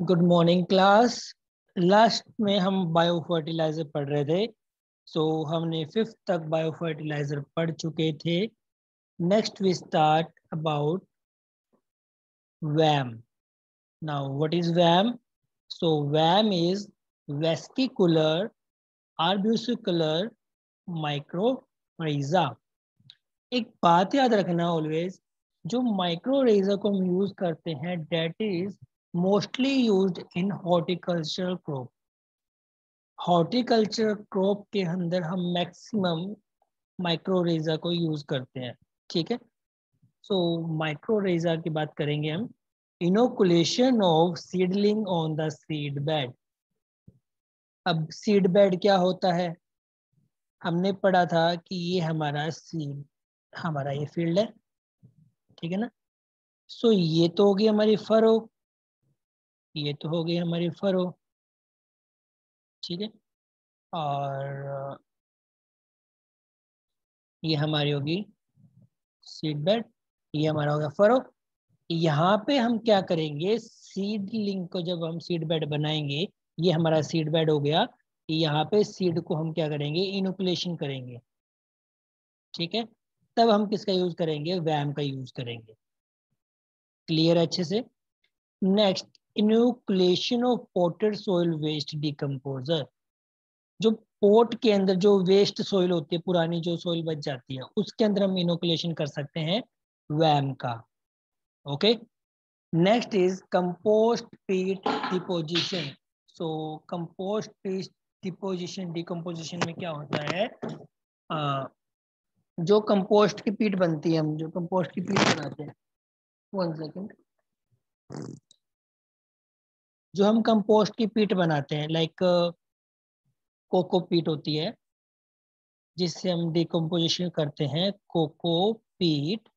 Good morning class. Last में हम bio fertiliser पढ़ रहे थे। हमने 5th तक बायो फर्टिलाइजर पढ़ चुके थे। Next we start about VAM. Now what is VAM? VAM is vesicular arbuscular mycorrhiza. एक बात याद रखना ऑलवेज, जो माइक्रोरेजा को हम यूज करते हैं that is mostly used in horticultural crop. Horticulture crop के अंदर हम मैक्सिमम माइक्रोरेजा को यूज करते हैं। ठीक है, माइक्रोरेजा की बात करेंगे हम। Inoculation of seedling on the seed bed. अब सीड बेड क्या होता है? हमने पढ़ा था कि ये हमारा सीड, हमारा ये फील्ड है, ठीक है ना। ये तो होगी हमारी फरो, ये तो हो गई हमारी फरो, ठीक है। और ये हमारी होगी सीड बेड, ये हमारा होगा फरो। यहाँ पे हम क्या करेंगे, सीडलिंग को जब हम सीड बेड बनाएंगे, ये हमारा सीड बेड हो गया। यहाँ पे सीड को हम क्या करेंगे, इनोकुलेशन करेंगे, ठीक है। तब हम किसका यूज करेंगे, वैम का यूज करेंगे। क्लियर अच्छे से? Next, inoculation of potted soil waste decomposer. जो पोट के अंदर जो वेस्ट सोइल होती है, पुरानी जो सोइल बच जाती है, उसके अंदर हम इनोकुलेशन कर सकते हैं वैम का। ओके। नेक्स्ट इज कंपोस्ट पीट डिपोजिशन। कंपोस्ट पीट डिपोजिशन, डिकम्पोजिशन में क्या होता है, जो कंपोस्ट की पीट बनती है, हम जो कंपोस्ट की पीट बनाते हैं, 1 सेकेंड, जो हम कंपोस्ट की पीट बनाते हैं, लाइक कोको पीट होती है, जिससे हम डिकम्पोजिशन करते हैं, कोको पीट,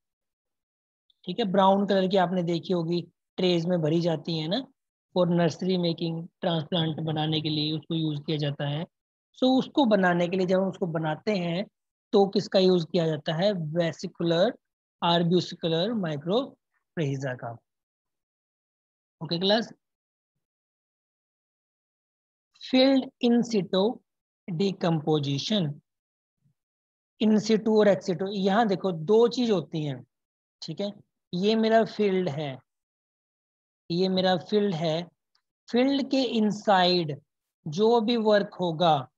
ठीक है। ब्राउन कलर की आपने देखी होगी, ट्रेज में भरी जाती है ना, फॉर नर्सरी मेकिंग, ट्रांसप्लांट बनाने के लिए उसको यूज किया जाता है। उसको बनाने के लिए जब हम उसको बनाते हैं तो किसका यूज किया जाता है, वेसिकुलर आर्ब्यूसिकुलर माइक्रोरेजा का। Okay class. Field in situ decomposition. In situ और एक्सिटू, यहाँ देखो दो चीज होती हैं, ठीक है। ये मेरा फील्ड है, ये मेरा फील्ड है। फील्ड के इनसाइड जो भी वर्क होगा,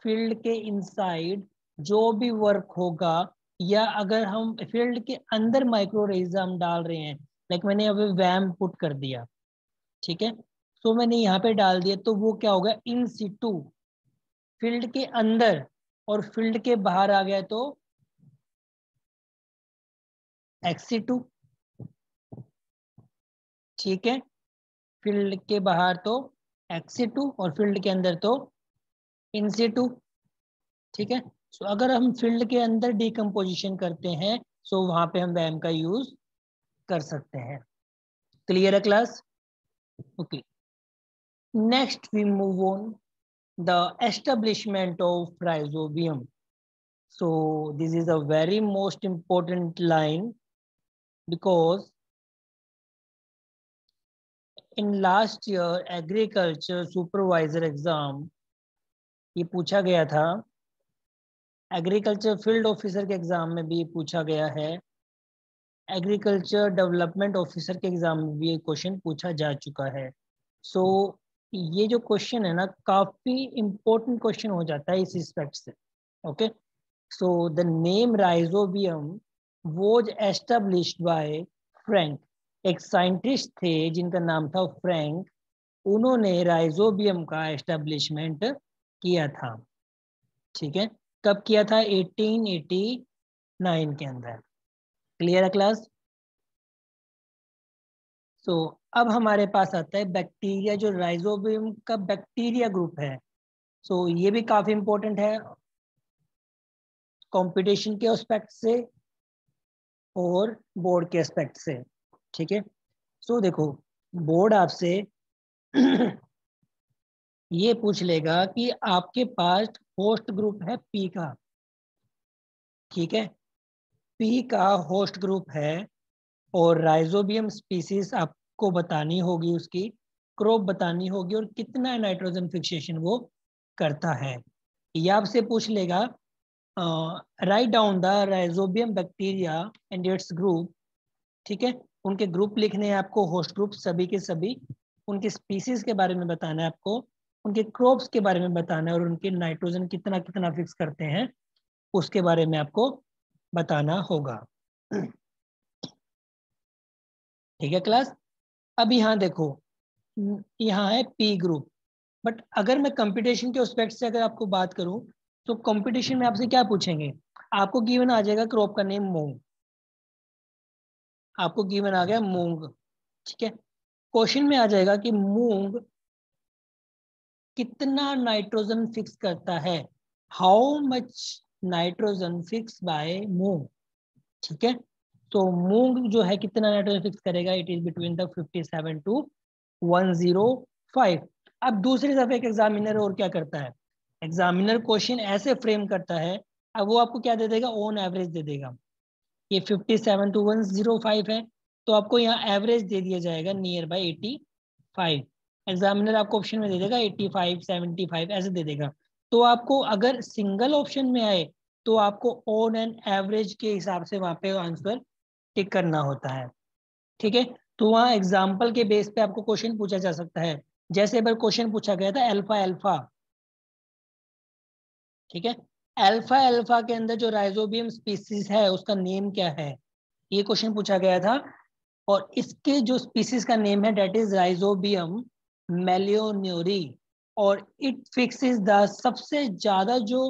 फील्ड के इनसाइड जो भी वर्क होगा, या अगर हम फील्ड के अंदर माइक्रोरेजा हम डाल रहे हैं, लाइक मैंने अभी वैम पुट कर दिया, ठीक है। मैंने यहाँ पे डाल दिया, तो वो क्या होगा, इन सिटू, फील्ड के अंदर, और फील्ड के बाहर आ गया तो एक्सिटू, ठीक है। फील्ड के बाहर तो एक्सिटू और फील्ड के अंदर तो इंसिटू, ठीक है। अगर हम फील्ड के अंदर डिकम्पोजिशन करते हैं, वहां पे हम वैम का यूज कर सकते हैं। क्लियर है class? Okay. Next we move on the establishment of rhizobium. This is a very most important line, because in last year agriculture supervisor exam ये पूछा गया था, एग्रीकल्चर फील्ड ऑफिसर के एग्जाम में भी पूछा गया है, एग्रीकल्चर डेवलपमेंट ऑफिसर के एग्जाम में भी ये क्वेश्चन पूछा जा चुका है। ये जो क्वेश्चन है ना, काफी इंपॉर्टेंट क्वेश्चन हो जाता है इस रिस्पेक्ट से। Okay. The name rhizobium was established by Frank. एक साइंटिस्ट थे जिनका नाम था फ्रैंक, उन्होंने राइजोबियम का एस्टेब्लिशमेंट किया था, ठीक है। कब किया था, 1889 के अंदर। क्लियर है क्लास? अब हमारे पास आता है बैक्टीरिया, जो राइजोबियम का बैक्टीरिया ग्रुप है। ये भी काफी इंपॉर्टेंट है कंपटीशन के एस्पेक्ट से और बोर्ड के एस्पेक्ट से, ठीक है। देखो, बोर्ड आपसे ये पूछ लेगा कि आपके पास होस्ट ग्रुप है पी का, ठीक है। पी का होस्ट ग्रुप है और राइजोबियम स्पीसीज आपको बतानी होगी उसकी, क्रॉप बतानी होगी और कितना नाइट्रोजन फिक्सेशन वो करता है। ये आपसे पूछ लेगा write down the rhizobium bacteria and its group, ठीक है, उनके ग्रुप लिखने हैं आपको, होस्ट ग्रुप सभी के सभी, उनके स्पीसीज के बारे में बताना है आपको, उनके क्रॉप्स के बारे में बताना है और उनके नाइट्रोजन कितना कितना फिक्स करते हैं उसके बारे में आपको बताना होगा। ठीक है क्लास। अब यहाँ देखो, यहाँ है पी ग्रुप, बट अगर मैं कंपटीशन के एस्पेक्ट से अगर आपको बात करूं तो कंपटीशन में आपसे क्या पूछेंगे, आपको गिवन आ जाएगा क्रॉप का नेम मूंग, आपको गिवन आ गया मूंग, ठीक है। क्वेश्चन में आ जाएगा कि मूंग कितना नाइट्रोजन फिक्स करता है, how much nitrogen fix by moong, ठीक है। तो मूंग जो है कितना नाइट्रोजन फिक्स करेगा, it is between the 57 to 105। अब दूसरी तरफ एक एग्जामिनर और क्या करता है, एग्जामिनर क्वेश्चन ऐसे फ्रेम करता है, अब वो आपको क्या दे देगा, ऑन एवरेज दे देगा। ये 57 टू 105 है, तो आपको यहाँ एवरेज दे दिया जाएगा नियर बाई 85। एग्जामिनर आपको ऑप्शन में दे देगा 85 75 ऐसे दे देगा। तो आपको अगर सिंगल ऑप्शन में आए तो आपको ऑन एंड एवरेज के हिसाब से वहां पे आंसर टिक करना होता है, ठीक है। तो वहाँ एग्जाम्पल के बेस पे आपको क्वेश्चन पूछा जा सकता है, जैसे एक बार क्वेश्चन पूछा गया था अल्फा अल्फा, ठीक है, अल्फा अल्फा के अंदर जो राइजोबियम स्पीसीज है उसका नेम क्या है, ये क्वेश्चन पूछा गया था। और इसके जो स्पीसीज का नेम है डेट इज राइजोबियम मेलियोन्यूरी, और इट फिक्सेस द, सबसे ज्यादा जो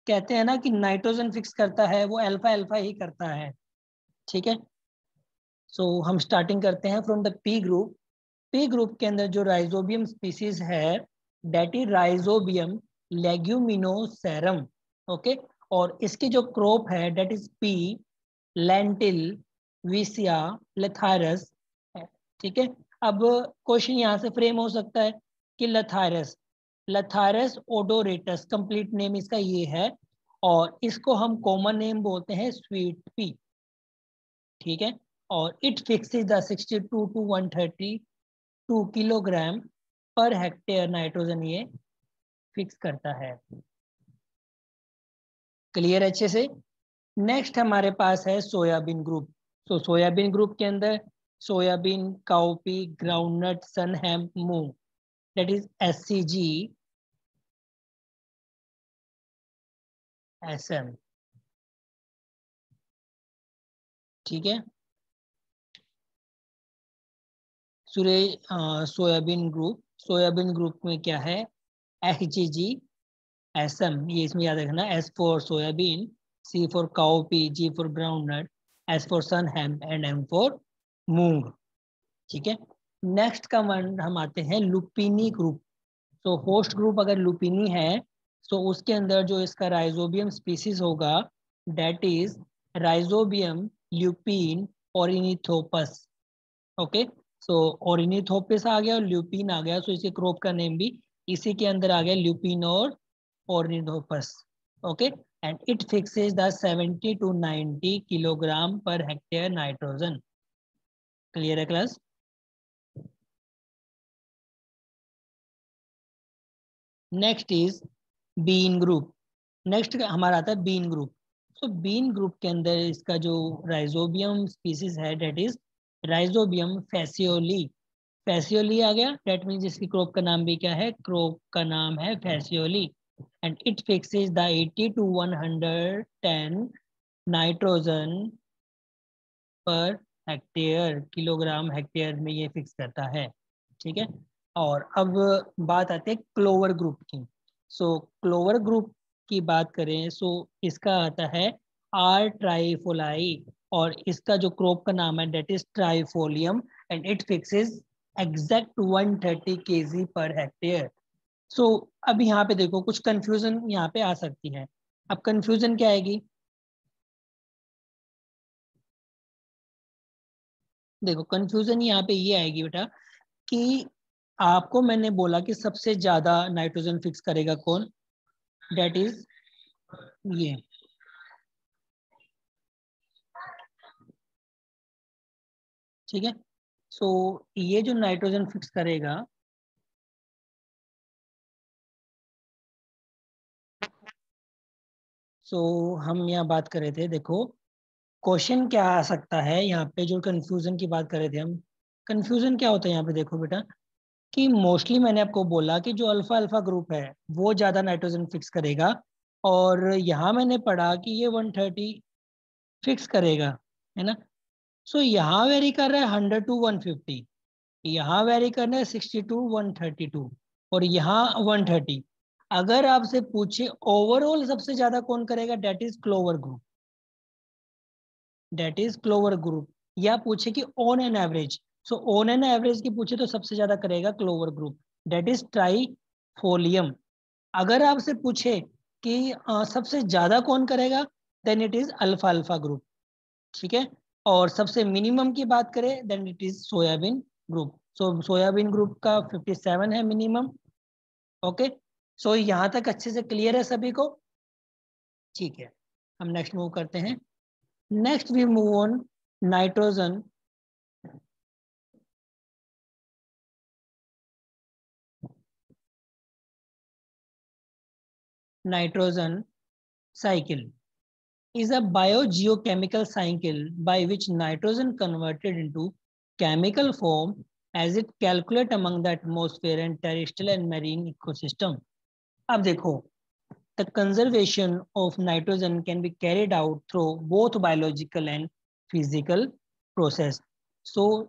कहते हैं ना कि नाइट्रोजन फिक्स करता है वो अल्फा अल्फा ही करता है, ठीक है। सो हम स्टार्टिंग करते हैं from the P group. P group के अंदर जो राइजोबियम स्पीसीज है डेट इज राइजोबियम लेग्यूमिनोसेरम, ओके। और इसकी जो क्रॉप है that is P lentil Vysya Lathyrus, ठीक है। अब क्वेश्चन यहाँ से फ्रेम हो सकता है कि लथायरस, लथायरस ओडोरेटस कंप्लीट नेम इसका ये है, और इसको हम कॉमन नेम बोलते हैं स्वीट पी, ठीक है। और it fixes the 62 to 132 kilogram पर हेक्टेयर नाइट्रोजन ये फिक्स करता है। क्लियर अच्छे से। नेक्स्ट हमारे पास है सोयाबीन ग्रुप। तो सोयाबीन ग्रुप के अंदर soybean cowpea groundnut sun hemp moong, that is SCG SM, ठीक है। सोयाबीन ग्रुप, सोयाबीन ग्रुप में क्या है, SGG SM, ये इसमें याद रखना, S for soybean, C for cowpea, G for groundnut, S for sunn hemp and M for moong, ठीक है। नेक्स्ट का वन हम आते हैं लुपिनी ग्रुप। तो होस्ट ग्रुप अगर लुपिनी है तो उसके अंदर जो इसका राइजोबियम स्पीसीज होगा that is rhizobium lupin ornithopus, okay. So ornithopus आ गया और ल्यूपिन आ गया, सो इसके क्रॉप का नेम भी इसी के अंदर आ गया, ल्यूपिन और ornithopus, okay. And it fixes the 70 to 90 kilogram पर हेक्टेयर नाइट्रोजन। क्लियर है class. Next is bean group. Next हमारा आता है बीन ग्रुप। तो बीन ग्रुप के अंदर इसका जो राइजोबियम स्पीसीज है that is rhizobium phaseoli, phaseoli आ गया, डेट मीन्स इसकी क्रॉप का नाम भी क्या है, क्रॉप का नाम है phaseoli. And it fixes the 80 to 110 nitrogen per hectare, kilogram hectare में ये फिक्स करता है, ठीक है। और अब बात आती है क्लोवर ग्रुप की। सो क्लोवर ग्रुप की बात करें सो इसका आता है आर ट्राइफोलाई, और इसका जो क्रॉप का नाम है that is trifolium, and it fixes exact 130 kg पर हेक्टेयर। सो अब यहाँ पे देखो कुछ कंफ्यूजन यहाँ पे आ सकती है। अब कंफ्यूजन क्या आएगी, देखो कंफ्यूजन यहाँ पे ये आएगी बेटा कि आपको मैंने बोला कि सबसे ज्यादा नाइट्रोजन फिक्स करेगा कौन, डेट इज ये, ठीक है। सो ये जो नाइट्रोजन फिक्स करेगा हम यहाँ बात कर रहे थे, देखो क्वेश्चन क्या आ सकता है यहाँ पे, जो कंफ्यूजन की बात कर रहे थे हम। कंफ्यूजन क्या होता है यहाँ पे, देखो बेटा, कि मोस्टली मैंने आपको बोला कि जो अल्फा अल्फा ग्रुप है वो ज़्यादा नाइट्रोजन फिक्स करेगा, और यहाँ मैंने पढ़ा कि ये 130 फिक्स करेगा, है ना। यहाँ वेरी कर रहा है 100 to 150, यहाँ वेरी कर रहा है 60 to 132, और यहाँ 130। अगर आपसे पूछे ओवरऑल सबसे ज्यादा कौन करेगा, that is clover group, that is clover group. या पूछे कि on an average, on an average की पूछे तो सबसे ज्यादा करेगा clover group, that is trifolium. अगर आपसे पूछे कि सबसे ज्यादा कौन करेगा, देन इट इज अल्फा अल्फा ग्रुप, ठीक है। और सबसे मिनिमम की बात करें, then it is soybean group. Soybean group का 57 है मिनिमम। ओके, यहाँ तक अच्छे से क्लियर है सभी को, ठीक है। हम नेक्स्ट मूव करते हैं। Next we move on nitrogen. Nitrogen cycle is a biogeochemical cycle by which nitrogen converted into chemical form as it calculate among the atmosphere and terrestrial and marine ecosystem. अब देखो, the conservation of nitrogen can be carried out through both biological and physical process.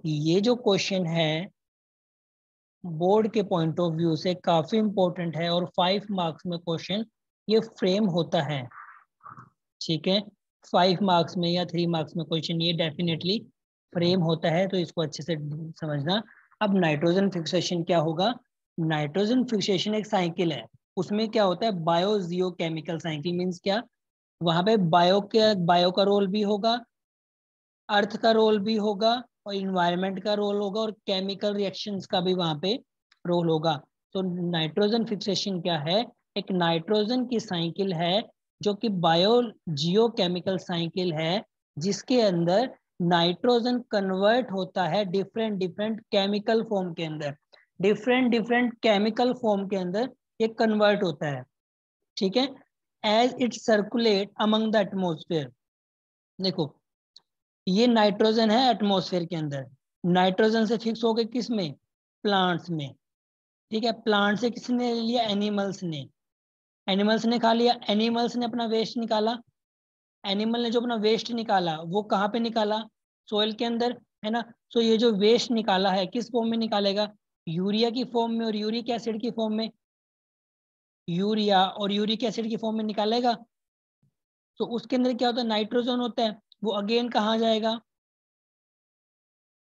ये जो question है board के point of view से काफी important है, और 5 मार्क्स में क्वेश्चन ये फ्रेम होता है, ठीक है। 5 मार्क्स में या 3 मार्क्स में क्वेश्चन ये डेफिनेटली फ्रेम होता है, तो इसको अच्छे से समझना। अब नाइट्रोजन फिक्सेशन क्या होगा, नाइट्रोजन फिक्सेशन एक साइकिल है, उसमें क्या होता है, बायोजियो केमिकल साइकिल। मीन्स क्या, वहां पे बायो का रोल भी होगा, अर्थ का रोल भी होगा, और इन्वायरमेंट का रोल होगा, और केमिकल रिएक्शंस का भी वहां पे रोल होगा। तो नाइट्रोजन फिक्सेशन क्या है, एक नाइट्रोजन की साइकिल है जो कि बायो जियो केमिकल साइकिल है, जिसके अंदर नाइट्रोजन कन्वर्ट होता है डिफरेंट डिफरेंट केमिकल फॉर्म के अंदर, डिफरेंट डिफरेंट केमिकल फॉर्म के अंदर ये कन्वर्ट होता है, ठीक है। As it circulate among the atmosphere. देखो, ये नाइट्रोजन है एटमॉस्फेयर के अंदर, नाइट्रोजन से फिक्स हो गए किस में, प्लांट्स में, ठीक है। प्लांट से किसने लिया, एनिमल्स ने, एनिमल्स ने खा लिया, एनिमल्स ने अपना वेस्ट निकाला, एनिमल ने जो अपना वेस्ट निकाला वो कहाँ पे निकाला, सोइल के अंदर, है ना। ये जो वेस्ट निकाला है किस फॉर्म में निकालेगा, यूरिया की फॉर्म में और यूरिक एसिड की फॉर्म में, यूरिया और यूरिक एसिड की फॉर्म में निकालेगा। उसके अंदर क्या होता है, नाइट्रोजन होता है, वो अगेन कहाँ जाएगा,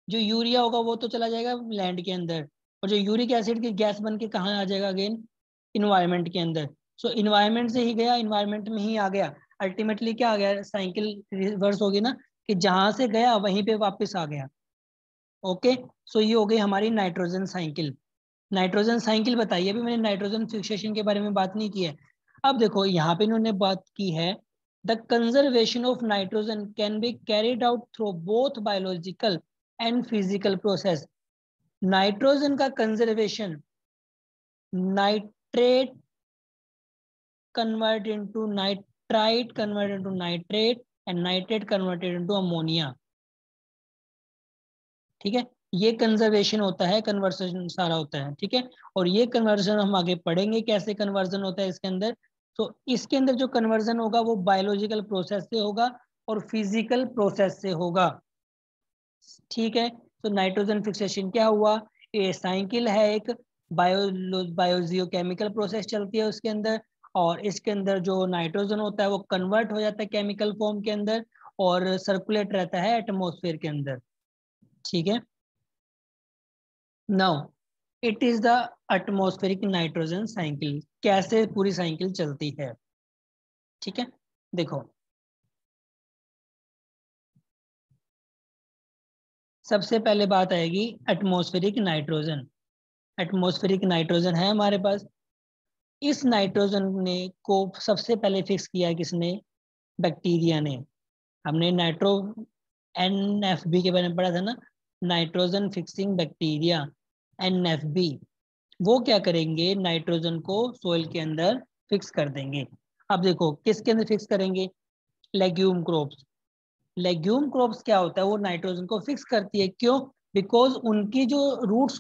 जो यूरिया होगा वो तो चला जाएगा लैंड के अंदर, और जो यूरिक एसिड की गैस बन के कहाँ आ जाएगा, अगेन इन्वायरमेंट के अंदर। इन्वायरमेंट से ही गया, इन्वायरमेंट में ही आ गया, अल्टीमेटली क्या आ गया, साइकिल रिवर्स होगी ना, कि जहां से गया वहीं पे वापस आ गया। ओके, ये हो गई हमारी नाइट्रोजन साइकिल। नाइट्रोजन साइकिल बताइए, अभी मैंने नाइट्रोजन फिक्सेशन के बारे में बात नहीं की है। अब देखो यहाँ पे इन्होंने बात की है, the conservation of nitrogen can be carried out through both biological and physical process. Nitrogen का conservation, nitrate convert into nitrite convert into nitrate, and nitrate converted into ammonia, ठीक है। ये कंजर्वेशन होता है, कन्वर्सन सारा होता है, ठीक है। और ये कन्वर्जन हम आगे पढ़ेंगे कैसे कन्वर्जन होता है इसके अंदर। इसके अंदर जो कन्वर्जन होगा वो बायोलॉजिकल प्रोसेस से होगा और फिजिकल प्रोसेस से होगा, ठीक है। नाइट्रोजन फिक्सेशन क्या हुआ, ये साइकिल है एक, बायोजियो केमिकल प्रोसेस चलती है उसके अंदर, और इसके अंदर जो नाइट्रोजन होता है वो कन्वर्ट हो जाता है केमिकल फॉर्म के अंदर और सर्कुलेट रहता है एटमॉस्फेयर के अंदर, ठीक है। Now it is the atmospheric nitrogen cycle, कैसे पूरी साइकिल चलती है, ठीक है। देखो, सबसे पहले बात आएगी एटमॉस्फेरिक नाइट्रोजन। एटमॉस्फेरिक नाइट्रोजन है हमारे पास, इस नाइट्रोजन ने को सबसे पहले फिक्स किया किसने, बैक्टीरिया ने। हमने नाइट्रो NFB के बारे में पढ़ा था ना, नाइट्रोजन फिक्सिंग बैक्टीरिया, NFB। वो क्या करेंगे, नाइट्रोजन को सोइल के अंदर फिक्स कर देंगे। अब देखो किसके अंदर फिक्स करेंगे, लेग्यूम क्रॉप्स। लेग्यूम क्रॉप्स क्या होता है, वो नाइट्रोजन को फिक्स करती है। क्यों? बिकॉज उनकी जो रूट्स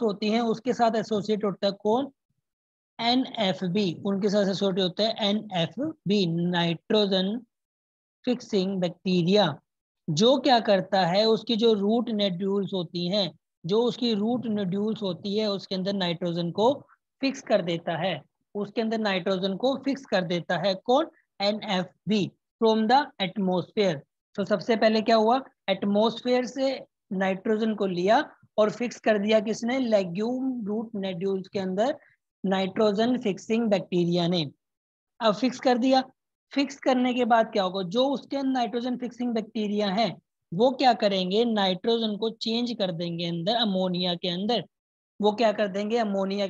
होती हैं, उसके साथ एसोसिएट होता है कौन, NFB, उनके साथ एसोसिएट होता है NFB, नाइट्रोजन फिक्सिंग बैक्टीरिया। जो क्या करता है, उसकी जो रूट नोड्यूल्स होती हैं, उसके अंदर नाइट्रोजन को फिक्स कर देता है, कौन, NFB, फ्रॉम द एटमोस्फेयर। तो सबसे पहले क्या हुआ, एटमोस्फेयर से नाइट्रोजन को लिया और फिक्स कर दिया किसने, लेग्यूम रूट नोड्यूल्स के अंदर नाइट्रोजन फिक्सिंग बैक्टीरिया ने। अब फिक्स कर दिया, फिक्स करने के बाद क्या होगा, जो उसके अंदर नाइट्रोजन फिक्सिंग बैक्टीरिया है वो क्या करेंगे, नाइट्रोजन को चेंज कर देंगे अंदर अमोनिया के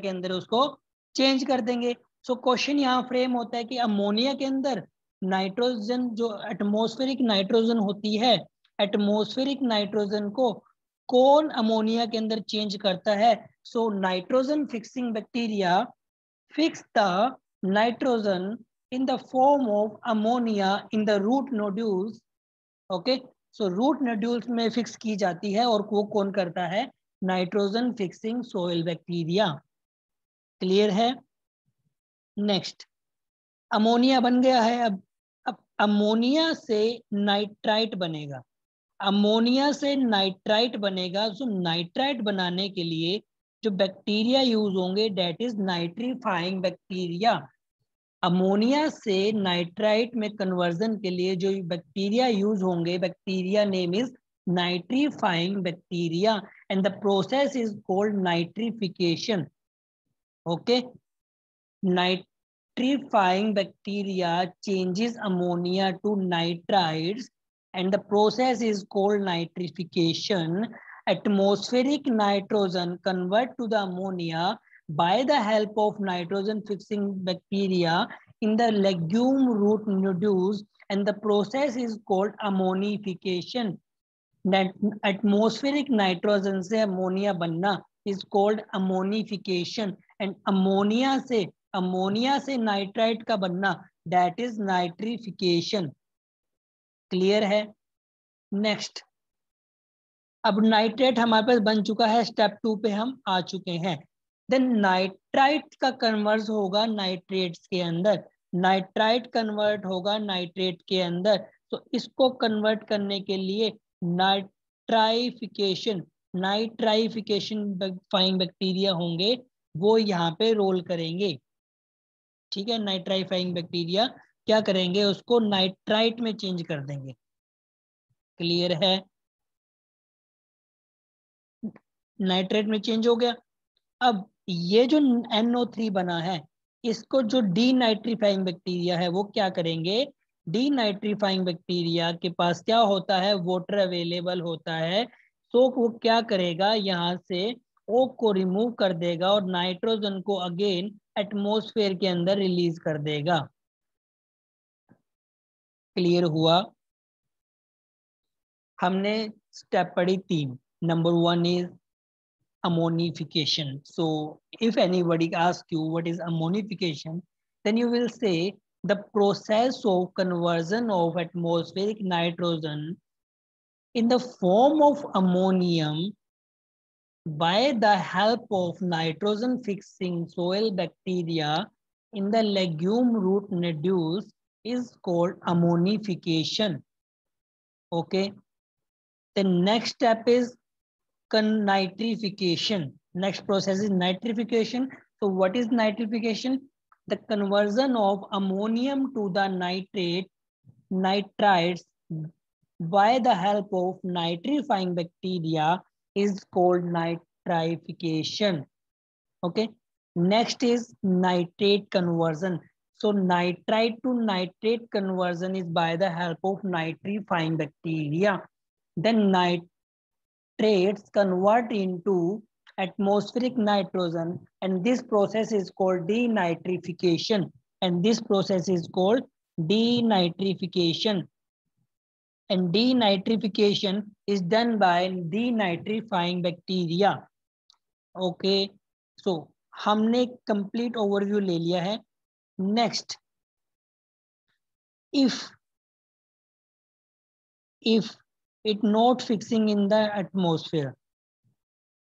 अंदर, उसको चेंज कर देंगे। सो क्वेश्चन यहाँ फ्रेम होता है कि अमोनिया के अंदर नाइट्रोजन, जो एटमॉस्फेरिक नाइट्रोजन होती है, एटमॉस्फेरिक नाइट्रोजन को कौन अमोनिया के अंदर चेंज करता है। So nitrogen fixing bacteria fix the nitrogen in the form of ammonia in the root nodules. Okay, so root nodules में फिक्स की जाती है और वो कौन करता है, nitrogen fixing soil bacteria. Clear है। नेक्स्ट, अमोनिया बन गया है। अब अमोनिया से नाइट्राइट बनेगा, सो नाइट्राइट बनाने के लिए जो बैक्टीरिया यूज होंगे, that is nitrifying bacteria. Ammonia से नाइट्राइट में कन्वर्जन के लिए जो बैक्टीरिया यूज होंगे, bacteria name is nitrifying bacteria and the process is called nitrification. Okay, nitrifying bacteria changes ammonia to nitrides and the process is called nitrification. Atmospheric nitrogen convert to the ammonia by the help of nitrogen fixing bacteria in the legume root nodules and the process is called ammonification. Atmospheric nitrogen से ammonia बनना is called ammonification and ammonia से nitrite का बनना that is nitrification. Clear है। Next, अब nitrate हमारे पास बन चुका है, स्टेप 2 पे हम आ चुके हैं। देन नाइट्राइट का कन्वर्ट होगा नाइट्रेट्स के अंदर, तो इसको कन्वर्ट करने के लिए नाइट्राइफिकेशन फाइंग बैक्टीरिया होंगे, वो यहाँ पे रोल करेंगे। ठीक है, नाइट्राइफाइंग बैक्टीरिया क्या करेंगे, उसको नाइट्राइट में चेंज कर देंगे। क्लियर है, नाइट्रेट में चेंज हो गया। अब ये जो NO3 बना है, इसको जो डीनाइट्रीफाइंग बैक्टीरिया है वो क्या करेंगे, डीनाइट्रीफाइंग बैक्टीरिया के पास क्या होता है, वाटर अवेलेबल होता है, तो वो क्या करेगा, यहाँ से O को रिमूव कर देगा और नाइट्रोजन को अगेन एटमॉस्फेयर के अंदर रिलीज कर देगा। क्लियर हुआ। हमने स्टेप पढ़ी 3। Number 1 is ammonification. So if anybody asks you what is ammonification, then you will say the process of conversion of atmospheric nitrogen in the form of ammonium by the help of nitrogen fixing soil bacteria in the legume root nodules is called ammonification. Okay, the next step is nitrification. Next process is nitrification. So what is nitrification? The conversion of ammonium to the nitrites by the help of nitrifying bacteria is called nitrification. Okay, next is nitrate conversion. So nitrite to nitrate conversion is by the help of nitrifying bacteria. Then nitrates convert into atmospheric nitrogen and this process is called denitrification. And denitrification is done by denitrifying bacteria. Okay, so हमने complete overview ले लिया है। Next, if it not fixing in the atmosphere,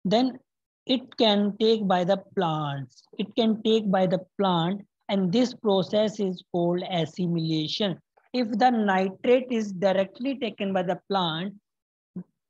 then it can take by the plants. It can take by the plant, and this process is called assimilation. If the nitrate is directly taken by the plant,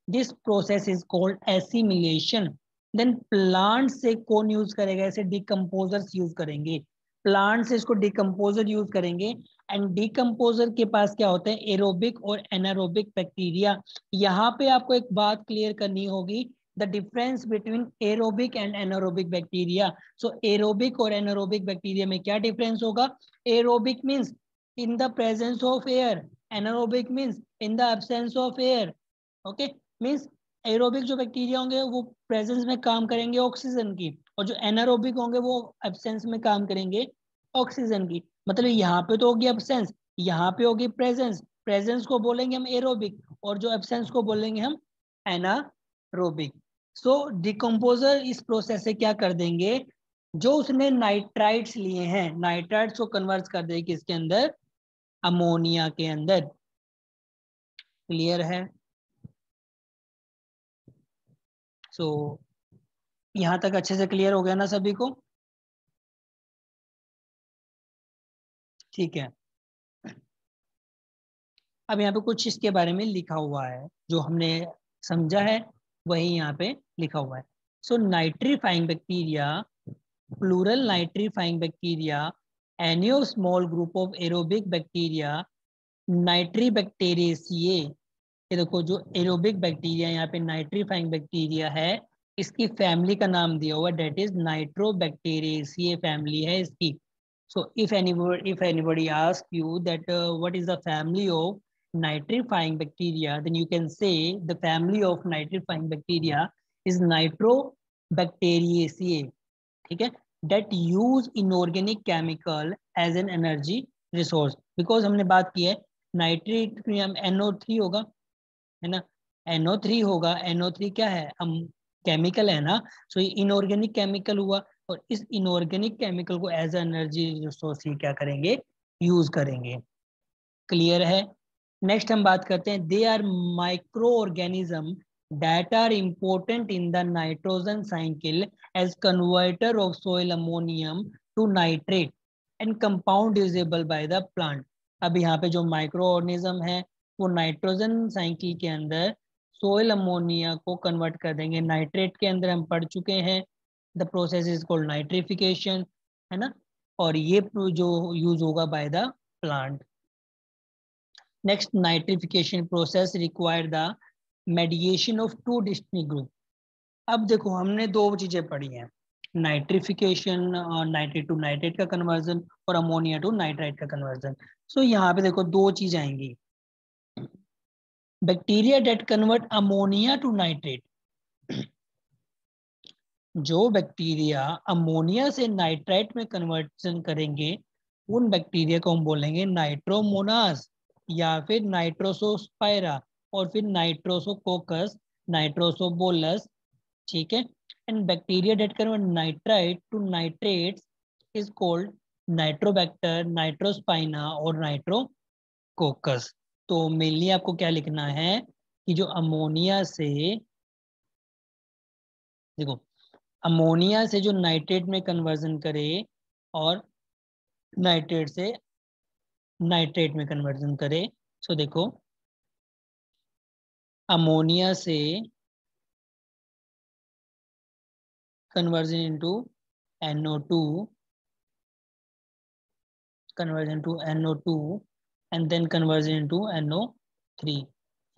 this process is called assimilation. Then plant से कौन use करेगा? ऐसे decomposers use करेंगे. Plant से इसको decomposer use करेंगे. And decomposer के पास क्या होता है? एरोबिक और एनारोबिक बैक्टीरिया. यहाँ पे आपको एक बात क्लियर करनी होगी, the difference between aerobic and anaerobic bacteria. So aerobic और एनारोबिक बैक्टीरिया में क्या डिफरेंस होगा? Aerobic means in the presence of air, anaerobic means in the absence of air. Okay, means aerobic जो बैक्टीरिया होंगे वो presence में काम करेंगे ऑक्सीजन की, और जो एनारोबिक होंगे वो एब्सेंस में काम करेंगे ऑक्सीजन की. मतलब यहाँ पे तो होगी एब्सेंस, यहाँ पे होगी प्रेजेंस. प्रेजेंस को बोलेंगे हम एरोबिक, और जो एब्सेंस को बोलेंगे हम एनारोबिक. सो डिकम्पोजर इस प्रोसेस से क्या कर देंगे? जो उसने नाइट्राइट्स लिए हैं, नाइट्राइट्स को कन्वर्ट कर देगी किसके अंदर? अमोनिया के अंदर. क्लियर है? सो यहाँ तक अच्छे से क्लियर हो गया ना सभी को? ठीक है. अब यहाँ पे कुछ इसके बारे में लिखा हुआ है, जो हमने समझा है वही यहाँ पे लिखा हुआ है. So nitrifying bacteria, plural nitrifying bacteria, any of small group of aerobic bacteria, Nitrobacteraceae. ये देखो, जो एरोबिक बैक्टीरिया यहाँ पे नाइट्रीफाइंग बैक्टीरिया है, इसकी फैमिली का नाम दिया हुआ, डेट इज नाइट्रोबैक्टीरियेसिए फैमिली है इसकी. So if anybody asks you that what is the family of nitrifying bacteria, then you can say the family of nitrifying bacteria is Nitrobacteriaceae. ठीक है? That use inorganic chemical as an energy resource. Because हमने बात की है nitrate NO3 होगा, है ना? NO3 होगा. NO3 क्या है? हम केमिकल है ना. सो इनऑर्गेनिक केमिकल हुआ, और इस इनऑर्गेनिक केमिकल को एज एनर्जी रिसोर्स ही क्या करेंगे? यूज करेंगे. क्लियर है? नेक्स्ट हम बात करते हैं, they are micro organism that are important in the nitrogen cycle as converter of soil ammonium to nitrate and compound usable by the plant. अब यहाँ पे जो माइक्रो ऑर्गेनिज्म है वो नाइट्रोजन साइकिल के अंदर सोइल अमोनिया को कन्वर्ट कर देंगे नाइट्रेट के अंदर. हम पढ़ चुके हैं, the process is called nitrification, है ना? और ये जो यूज होगा by the plant. Next, nitrification process require the mediation of two distinct group. अब देखो, हमने दो चीजें पढ़ी हैं, नाइट्रिफिकेशन और नाइट्रेट टू नाइट्रेट का कन्वर्जन, और अमोनिया टू नाइट्राइट का कन्वर्जन. सो यहाँ पे देखो दो चीज आएंगी. Bacteria that convert ammonia to nitrate, जो बैक्टीरिया अमोनिया से नाइट्राइट में कन्वर्जन करेंगे उन बैक्टीरिया को हम बोलेंगे नाइट्रोमोनास, या फिर नाइट्रोसोस्पायरा, और फिर नाइट्रोसोकोकस, नाइट्रोसोबोलस. ठीक है? And bacteria that convert nitrite to nitrates is called Nitrobacter, Nitrospina और नाइट्रोकोकस. तो मेनली आपको क्या लिखना है कि जो अमोनिया से, देखो, अमोनिया से जो नाइट्रेट में कन्वर्जन करे और नाइट्रेट से नाइट्रेट में कन्वर्जन करे. सो देखो, अमोनिया से conversion into NO2, conversion to NO2 and then conversion into NO3.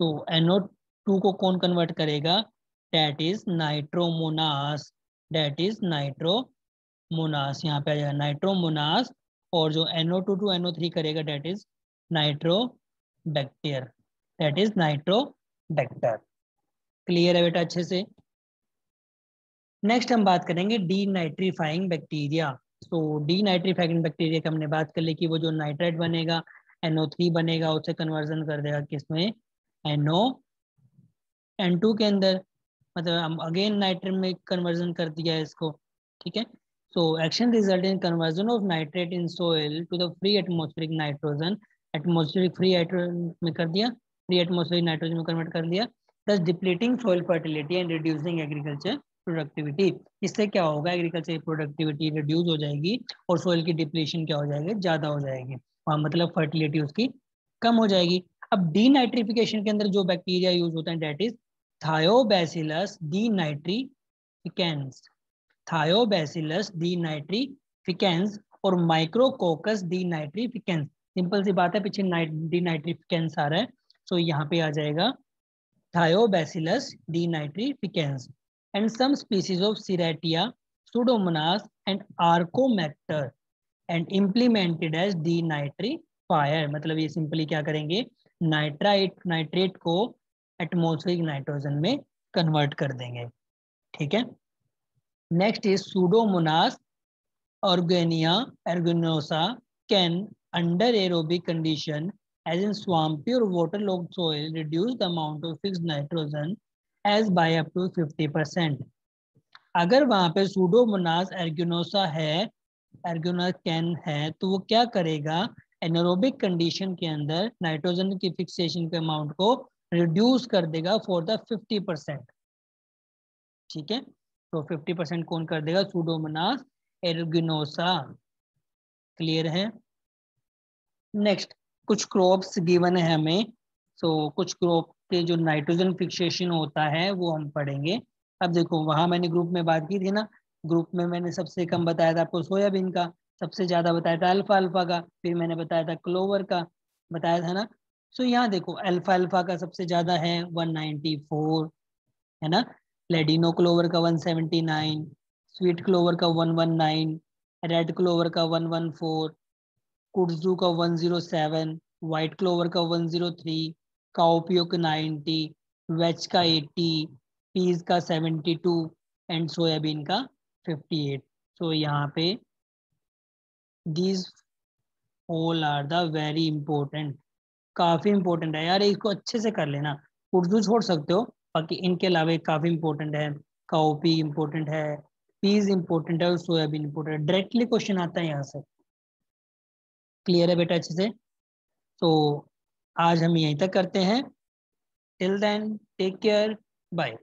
So NO2 को कौन कन्वर्ट करेगा? That is नाइट्रोमोनास. That is नाइट्रोमोनास. यहाँ पे आ जाएगा नाइट्रोमोनास, और जो NO2 to NO3 करेगा that is Nitrobacter. That is Nitrobacter. Clear है बेटा अच्छे से? नेक्स्ट हम बात करेंगे डीनाइट्रीफाइंग बैक्टीरिया. तो डीनाइट्रीफाइंग बैक्टीरिया की हमने बात कर ली कि वो जो नाइट्राइट बनेगा, NO3 बनेगा, उससे कन्वर्जन कर देगा किसमें? N2 के अंदर. मतलब हम अगेन नाइट्रेट में कन्वर्जन कर दिया है इसको. ठीक है? So action result in conversion of nitrate in soil to the free atmospheric nitrogen. Atmospheric free में कर दिया, free atmospheric nitrogen में convert कर दिया, thus depleting soil fertility and reducing agriculture productivity. इससे क्या होगा, एग्रीकल्चर प्रोडक्टिविटी रिड्यूस हो जाएगी और सोइल की डिप्लीशन क्या हो जाएगी, ज्यादा हो जाएगी, और मतलब फर्टिलिटी उसकी कम हो जाएगी। अब डीनाइट्रिफिकेशन के अंदर जो बैक्टीरिया यूज होता है दैट इज थायोबैसिलस डीनाइट्रिफिकेंस, थायोबैसिलस डीनाइट्रिफिकेंस और माइक्रोकोकस डीनाइट्रिफिकेंस। सिंपल सी बात है, पीछे डीनाइट्रिफिकेंस आ रहा है, सो यहाँ पे आ जाएगा Thiobacillus denitrificans and some species of Serratia, Pseudomonas and Archomacter and implemented as denitrifier। मतलब ये सिंपली क्या करेंगे, नाइट्रेट को एटमॉस्फेरिक नाइट्रोजन में कन्वर्ट कर देंगे। ठीक है, next is Pseudomonas Organia erginosa can under aerobic condition as in swampy or waterlogged soil reduce the amount of fixed nitrogen as by up to 50%। अगर वहां पे सूडोमोनास एर्गुनोसा है, एर्गुनोस कैन है, तो वो क्या करेगा, एनारोबिक कंडीशन के अंदर नाइट्रोजन की फिक्सेशन के अमाउंट को रिड्यूस कर देगा फॉर द 50%। ठीक है, तो 50% कौन कर देगा, सूडोमोनास एर्गुनोसा। क्लियर है। नेक्स्ट कुछ क्रॉप्स गिवन है हमें, सो कुछ क्रॉप के जो नाइट्रोजन फिक्सेशन होता है वो हम पढ़ेंगे। अब देखो वहां मैंने ग्रुप में बात की थी ना, ग्रुप में मैंने सबसे कम बताया था आपको सोयाबीन का, सबसे ज्यादा बताया था अल्फा अल्फा का, फिर मैंने बताया था क्लोवर का, बताया था ना। सो यहाँ देखो अल्फा अल्फा का सबसे ज्यादा है 194, है ना, लेडिनो क्लोवर का 179, स्वीट क्लोवर का 119, रेड क्लोवर का 114, कुड्जू का 107, व्हाइट क्लोवर का 103, काओपियो का 90, वेज का 80, पीज का 72 एंड सोयाबीन का 58। सो यहाँ पे these all are the very important, काफी इंपॉर्टेंट है यार, इसको अच्छे से कर लेना। कुड्जू छोड़ सकते हो, बाकी इनके अलावा काफी इंपॉर्टेंट है, काओपी इंपॉर्टेंट है, पीज इंपॉर्टेंट है और सोयाबीन इंपॉर्टेंट है, डायरेक्टली क्वेश्चन आता है यहाँ से। क्लियर है बेटा अच्छे से। तो आज हम यहीं तक करते हैं, till then take care, bye.